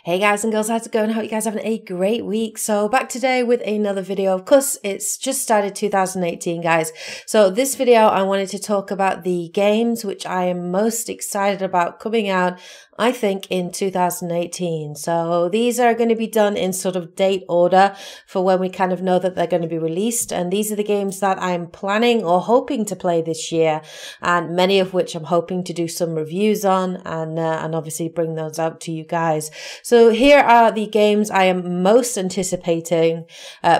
Hey guys and girls, how's it going? Hope you guys are having a great week. So back today with another video. Of course, it's just started 2018, guys. So this video, I wanted to talk about the games which I am most excited about coming out, I think, in 2018. So these are going to be done in sort of date order for when we kind of know that they're going to be released. And these are the games that I'm planning or hoping to play this year, and many of which I'm hoping to do some reviews on and obviously bring those out to you guys. So here are the games I am most anticipating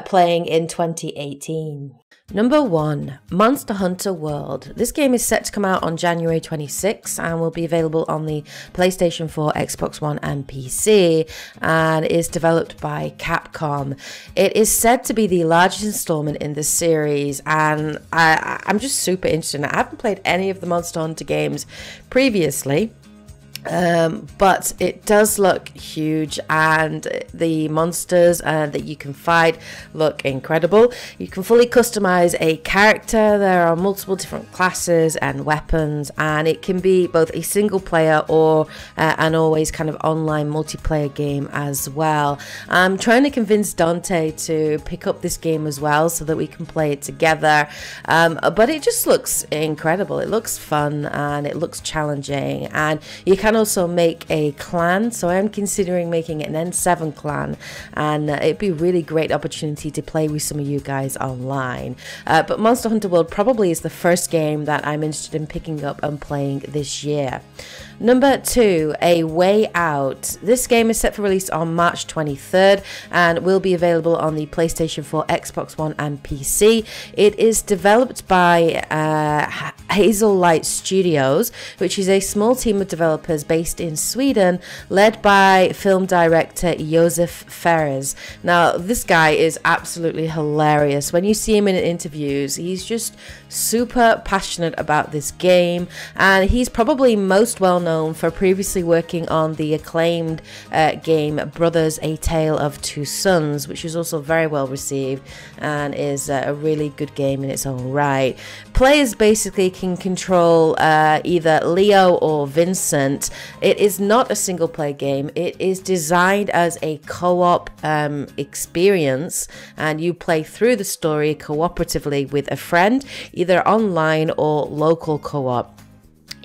playing in 2018. Number 1, Monster Hunter World. This game is set to come out on January 26th and will be available on the PlayStation 4, Xbox One and PC, and is developed by Capcom. It is said to be the largest installment in the series, and I'm just super interested in it. I haven't played any of the Monster Hunter games previously, but it does look huge, and the monsters that you can fight look incredible. You can fully customize a character. There are multiple different classes and weapons, and it can be both a single player or an always kind of online multiplayer game as well. I'm trying to convince Dante to pick up this game as well so that we can play it together, but it just looks incredible. It looks fun and it looks challenging, and you can also make a clan. So I'm considering making an N7 clan, and it'd be a really great opportunity to play with some of you guys online. But Monster Hunter World probably is the first game that I'm interested in picking up and playing this year. Number 2, A Way Out. This game is set for release on March 23rd and will be available on the PlayStation 4, Xbox One and PC. It is developed by Hazel Light Studios, which is a small team of developers based in Sweden, led by film director Josef Fares. Now, this guy is absolutely hilarious. When you see him in interviews, he's just super passionate about this game, and he's probably most well known for previously working on the acclaimed game Brothers: A Tale of Two Sons, which is also very well received and is a really good game in its own right. Players basically can control either Leo or Vincent. It is not a single player game. It is designed as a co-op experience, and you play through the story cooperatively with a friend, either online or local co-op.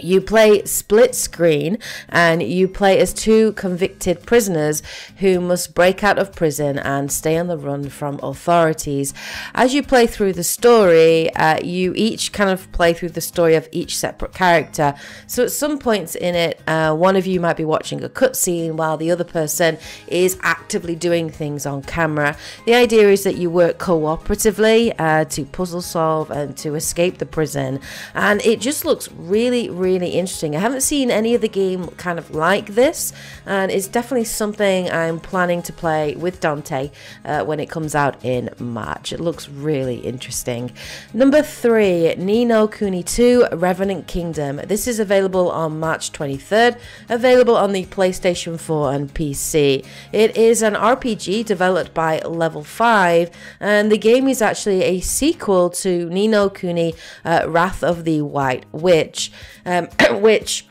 You play split screen, and you play as two convicted prisoners who must break out of prison and stay on the run from authorities. As you play through the story, you each kind of play through the story of each separate character. So at some points in it, one of you might be watching a cutscene while the other person is actively doing things on camera. The idea is that you work cooperatively to puzzle solve and to escape the prison, and it just looks really interesting. I haven't seen any other game kind of like this, and it's definitely something I'm planning to play with Dante when it comes out in March. It looks really interesting. Number 3, Ni no Kuni 2 Revenant Kingdom. This is available on March 23rd, available on the PlayStation 4 and PC. It is an RPG developed by Level 5, and the game is actually a sequel to Ni no Kuni Wrath of the White Witch, which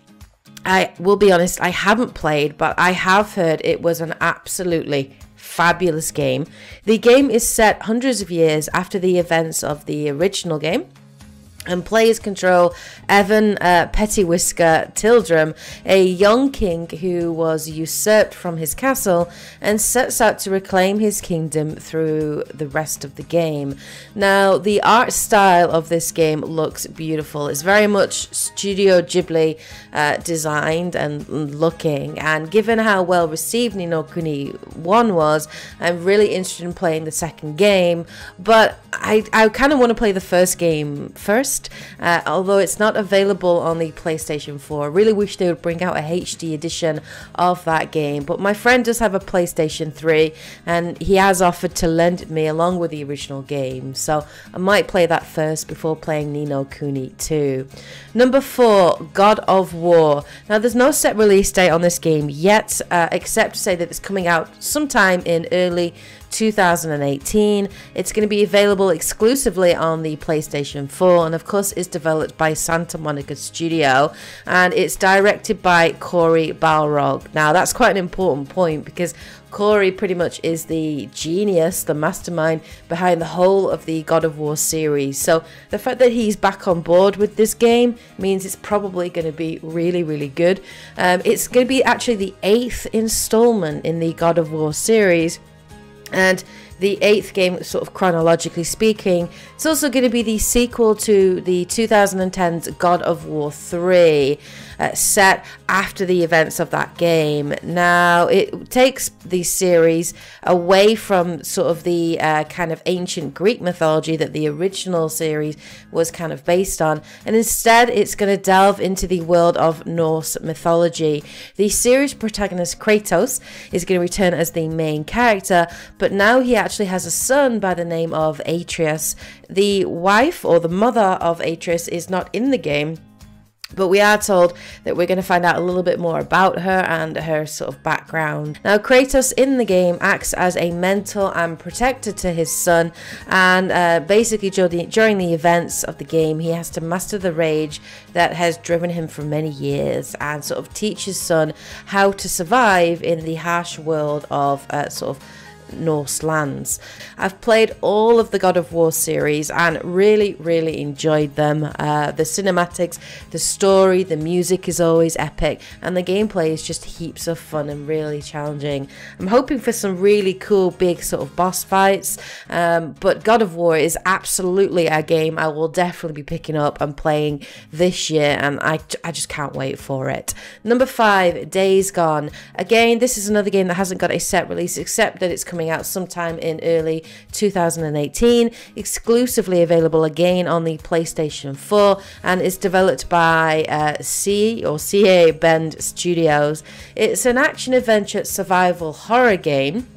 I will be honest, I haven't played, but I have heard it was an absolutely fabulous game. The game is set hundreds of years after the events of the original game, and players control Evan Pettiwhisker Tildrum, a young king who was usurped from his castle and sets out to reclaim his kingdom through the rest of the game. Now, the art style of this game looks beautiful. It's very much Studio Ghibli designed and looking, and given how well received Ni no Kuni 1 was, I'm really interested in playing the second game, but I kind of want to play the first game first. Although it's not available on the PlayStation 4. I really wish they would bring out a HD edition of that game, but my friend does have a PlayStation 3 and he has offered to lend it me along with the original game, so I might play that first before playing Ni no Kuni 2. Number 4, God of War. Now, there's no set release date on this game yet, except to say that it's coming out sometime in early 2018. It's going to be available exclusively on the PlayStation 4, and of course is developed by Santa Monica Studio, and it's directed by Cory Balrog. Now that's quite an important point, because Cory pretty much is the genius, the mastermind behind the whole of the God of War series. So the fact that he's back on board with this game means it's probably going to be really, really good. It's going to be actually the 8th installment in the God of War series, and the 8th game, sort of chronologically speaking. It's also going to be the sequel to the 2010's God of War 3, set after the events of that game. Now, it takes the series away from sort of the kind of ancient Greek mythology that the original series was kind of based on, and instead it's going to delve into the world of Norse mythology. The series protagonist Kratos is going to return as the main character, but now he actually has a son by the name of Atreus. The wife, or the mother of Atreus, is not in the game, but we are told that we're going to find out a little bit more about her and her sort of background. Now, Kratos in the game acts as a mentor and protector to his son, and basically during the events of the game, he has to master the rage that has driven him for many years, and sort of teach his son how to survive in the harsh world of sort of Norse lands. I've played all of the God of War series and really enjoyed them. The cinematics, the story, the music is always epic, and the gameplay is just heaps of fun and really challenging. I'm hoping for some really cool big sort of boss fights, but God of War is absolutely a game I will definitely be picking up and playing this year, and I just can't wait for it. Number 5, Days Gone. Again, this is another game that hasn't got a set release, except that it's coming out sometime in early 2018, exclusively available again on the PlayStation 4, and is developed by CA Bend Studios. It's an action-adventure survival horror game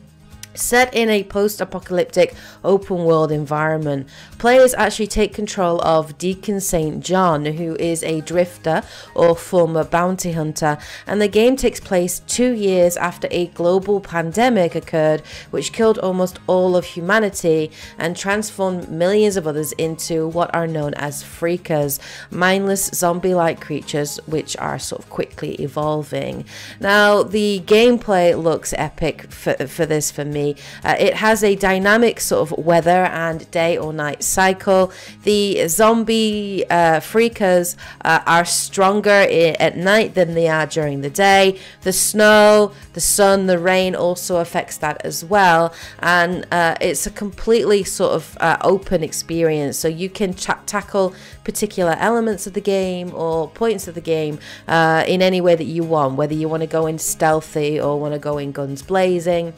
set in a post-apocalyptic open-world environment. Players actually take control of Deacon St. John, who is a drifter or former bounty hunter, and the game takes place 2 years after a global pandemic occurred, which killed almost all of humanity and transformed millions of others into what are known as freakers, mindless zombie-like creatures which are sort of quickly evolving. Now, the gameplay looks epic for this for me. It has a dynamic sort of weather and day or night cycle. The zombie freakers are stronger at night than they are during the day. The snow, the sun, the rain also affects that as well, and it's a completely sort of open experience, so you can tackle particular elements of the game or points of the game in any way that you want, whether you want to go in stealthy or want to go in guns blazing.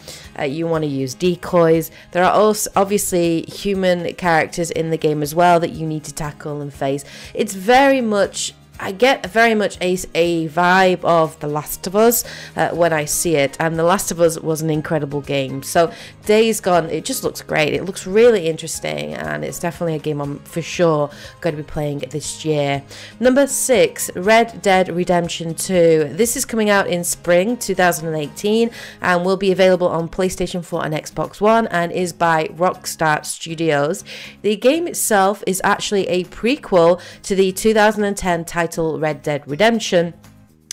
You want to use decoys. There are also obviously human characters in the game as well that you need to tackle and face. It's very much, I get very much a vibe of The Last of Us when I see it, and The Last of Us was an incredible game. So Days Gone, it just looks great. It looks really interesting, and it's definitely a game I'm for sure going to be playing this year. Number 6, Red Dead Redemption 2. This is coming out in spring 2018 and will be available on PlayStation 4 and Xbox One, and is by Rockstar Studios. The game itself is actually a prequel to the 2010 title Red Dead Redemption,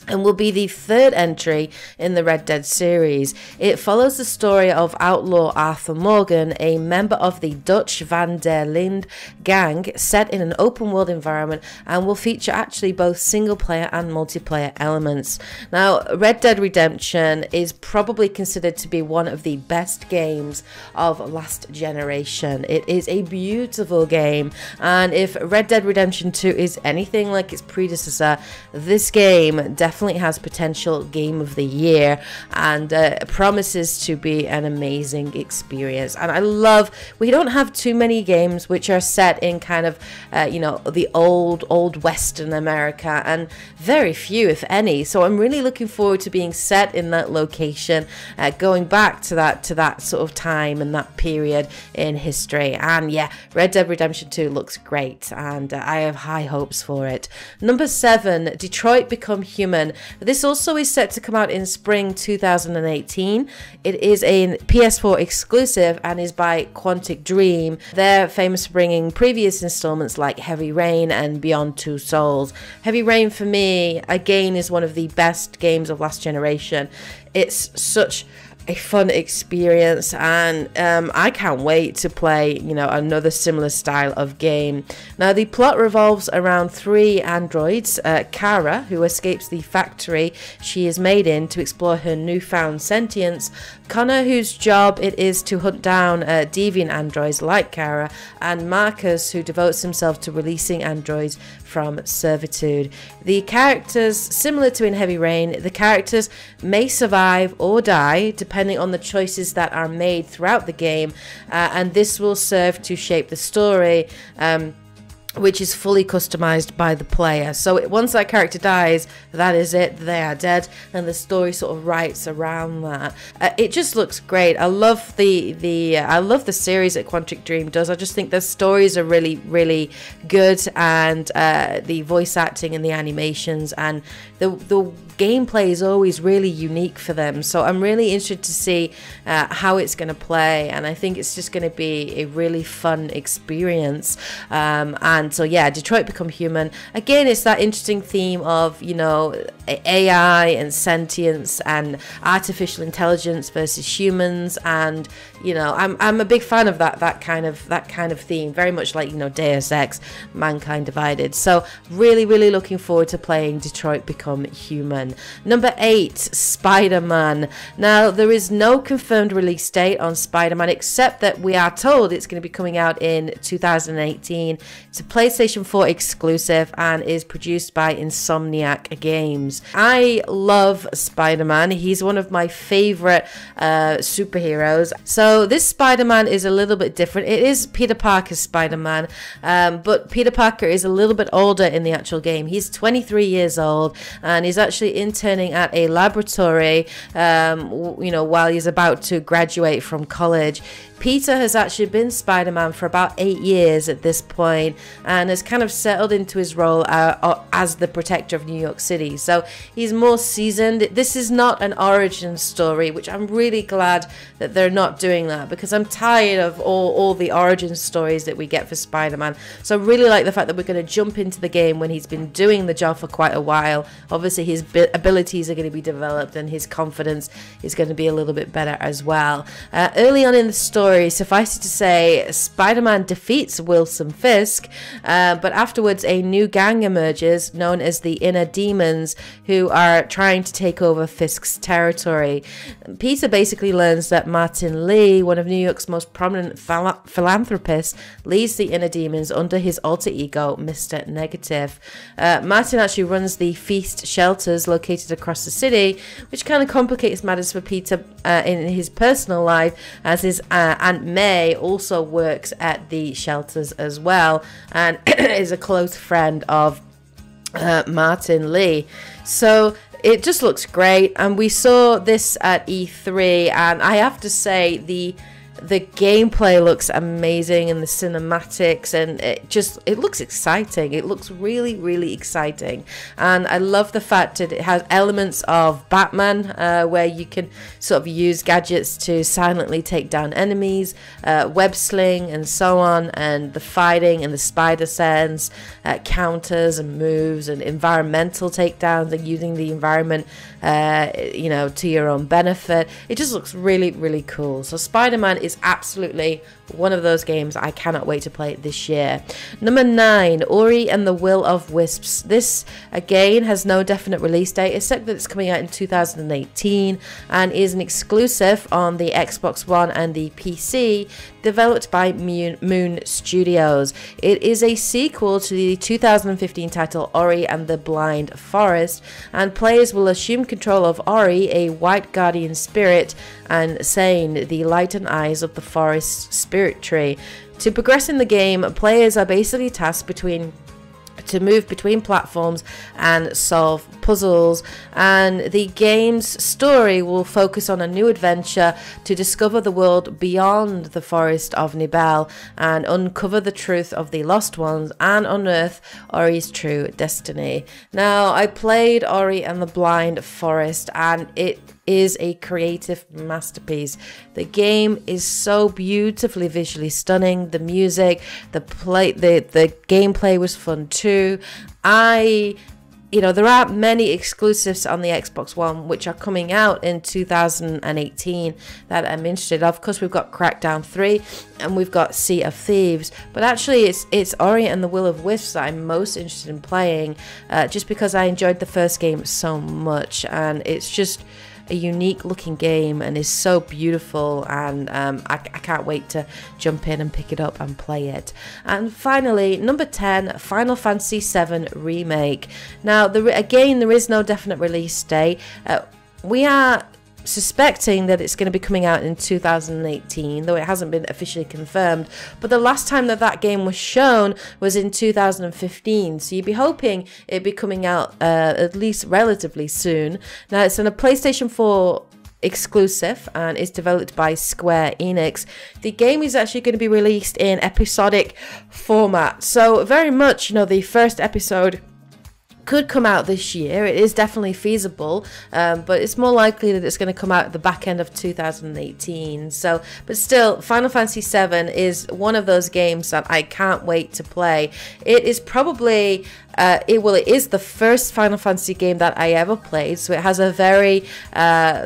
and will be the 3rd entry in the Red Dead series. It follows the story of outlaw Arthur Morgan, a member of the Dutch Van der Linde gang, set in an open world environment, and will feature actually both single player and multiplayer elements. Now, Red Dead Redemption is probably considered to be one of the best games of last generation. It is a beautiful game, and if Red Dead Redemption 2 is anything like its predecessor, this game definitely has potential game of the year, and promises to be an amazing experience. And I love, we don't have too many games which are set in kind of you know, the old Western America, and very few if any, so I'm really looking forward to being set in that location, going back to that sort of time and that period in history. And yeah, Red Dead Redemption 2 looks great, and I have high hopes for it. Number 7, Detroit Become Human. human. This also is set to come out in spring 2018. It is a PS4 exclusive and is by Quantic Dream. They're famous for bringing previous installments like Heavy Rain and Beyond Two Souls. Heavy Rain for me, again, is one of the best games of last generation. It's such a fun experience, and I can't wait to play, you know, another similar style of game. Now, the plot revolves around three androids: Kara, who escapes the factory she is made in to explore her newfound sentience; Connor, whose job it is to hunt down deviant androids like Kara; and Marcus, who devotes himself to releasing androids from servitude. The characters, similar to in Heavy Rain, the characters may survive or die depending on the choices that are made throughout the game, and this will serve to shape the story, which is fully customized by the player. So once that character dies, that is it, they are dead, and the story sort of writes around that. It just looks great. I love I love the series that Quantic Dream does. I just think the stories are really good, and the voice acting and the animations and the gameplay is always really unique for them. So I'm really interested to see how it's going to play, and I think it's just going to be a really fun experience. And so yeah, Detroit Become Human, again, it's that interesting theme of, you know, AI and sentience and artificial intelligence versus humans, and you know, I'm a big fan of that kind of theme, very much like, you know, Deus Ex, Mankind Divided. So really looking forward to playing Detroit Become Human. Number 8, Spider-Man. Now, there is no confirmed release date on Spider-Man, except that we are told it's going to be coming out in 2018. It's a PlayStation 4 exclusive and is produced by Insomniac Games. I love Spider-Man. He's one of my favorite superheroes. So this Spider-Man is a little bit different. It is Peter Parker's Spider-Man, but Peter Parker is a little bit older in the actual game. He's 23 years old, and he's actually interning at a laboratory, you know, while he's about to graduate from college. Peter has actually been Spider-Man for about 8 years at this point, and has kind of settled into his role as the protector of New York City. So he's more seasoned. This is not an origin story, which I'm really glad that they're not doing that, because I'm tired of all the origin stories that we get for Spider-Man. So I really like the fact that we're going to jump into the game when he's been doing the job for quite a while. Obviously his abilities are going to be developed, and his confidence is going to be a little bit better as well. Early on in the story, suffice it to say, Spider-Man defeats Wilson Fisk, but afterwards a new gang emerges known as the Inner Demons, who are trying to take over Fisk's territory. Peter basically learns that Martin Lee, one of New York's most prominent philanthropists, leads the Inner Demons under his alter ego, Mr. Negative. Martin actually runs the Feast shelters located across the city, which kind of complicates matters for Peter in his personal life, as his Aunt May also works at the shelters as well, and is a close friend of Martin Lee. So it just looks great, and we saw this at E3, and I have to say the gameplay looks amazing, and the cinematics, and it looks exciting. It looks really exciting, and I love the fact that it has elements of Batman, where you can sort of use gadgets to silently take down enemies, web sling and so on, and the fighting and the spider sense, counters and moves, and environmental takedowns, and using the environment you know, to your own benefit. It just looks really cool. So Spider-Man is absolutely one of those games I cannot wait to play this year. Number 9, Ori and the Will of Wisps. This again has no definite release date, except that it's coming out in 2018 and is an exclusive on the Xbox One and the PC, developed by Moon Studios. It is a sequel to the 2015 title Ori and the Blind Forest, and players will assume control of Ori, a white guardian spirit, and Sane, the light and eyes of the forest spirit tree. To progress in the game, players are basically tasked between to move between platforms and solve puzzles, and the game's story will focus on a new adventure to discover the world beyond the forest of Nibel and uncover the truth of the lost ones and unearth Ori's true destiny. Now, I played Ori and the Blind Forest, and it is a creative masterpiece. The game is so beautifully visually stunning. The music, the gameplay was fun too. There are many exclusives on the Xbox One which are coming out in 2018 that I'm interested in. Of course, we've got Crackdown 3 and we've got Sea of Thieves, but actually it's Ori and the Will of Wisps that I'm most interested in playing, just because I enjoyed the first game so much, and it's just a unique looking game and is so beautiful, and I can't wait to jump in and pick it up and play it. And finally, number 10, Final Fantasy VII Remake. Now, again, there is no definite release date. We are suspecting that it's going to be coming out in 2018, though it hasn't been officially confirmed. But the last time that game was shown was in 2015, so you'd be hoping it'd be coming out at least relatively soon. Now, it's on a PlayStation 4 exclusive and is developed by Square Enix. The game is actually going to be released in episodic format, so very much, the first episode could come out this year. It is definitely feasible, but it's more likely that it's going to come out at the back end of 2018. So, but still, Final Fantasy VII is one of those games that I can't wait to play. It is probably it is the first Final Fantasy game that I ever played, so it has a very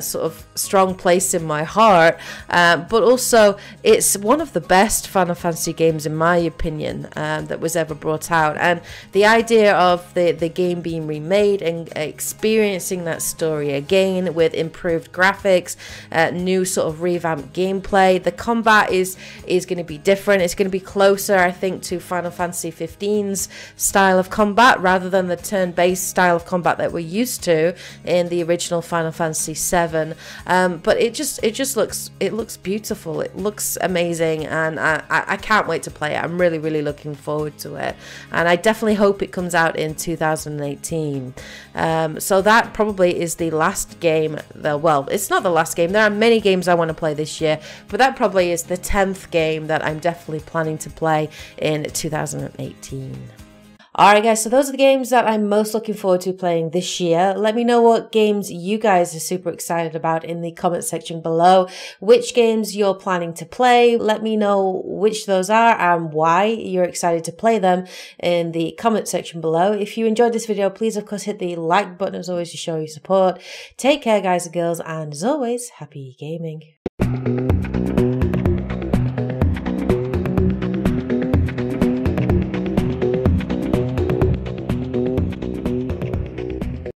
sort of strong place in my heart, but also it's one of the best Final Fantasy games in my opinion that was ever brought out. And the idea of the game being remade and experiencing that story again with improved graphics, new sort of revamped gameplay. The combat is going to be different. It's going to be closer, I think, to Final Fantasy 15's style of combat rather than the turn-based style of combat that we're used to in the original Final Fantasy VII. But it just looks beautiful. It looks amazing, and I can't wait to play it. I'm really looking forward to it, and I definitely hope it comes out in 2018. So that probably is the last game. Well, it's not the last game. There are many games I want to play this year, but that probably is the 10th game that I'm definitely planning to play in 2018. Alright guys, so those are the games that I'm most looking forward to playing this year. Let me know what games you guys are super excited about in the comment section below. Which games you're planning to play. Let me know which those are and why you're excited to play them in the comment section below. If you enjoyed this video, please of course hit the like button as always to show your support. Take care guys and girls, and as always, happy gaming.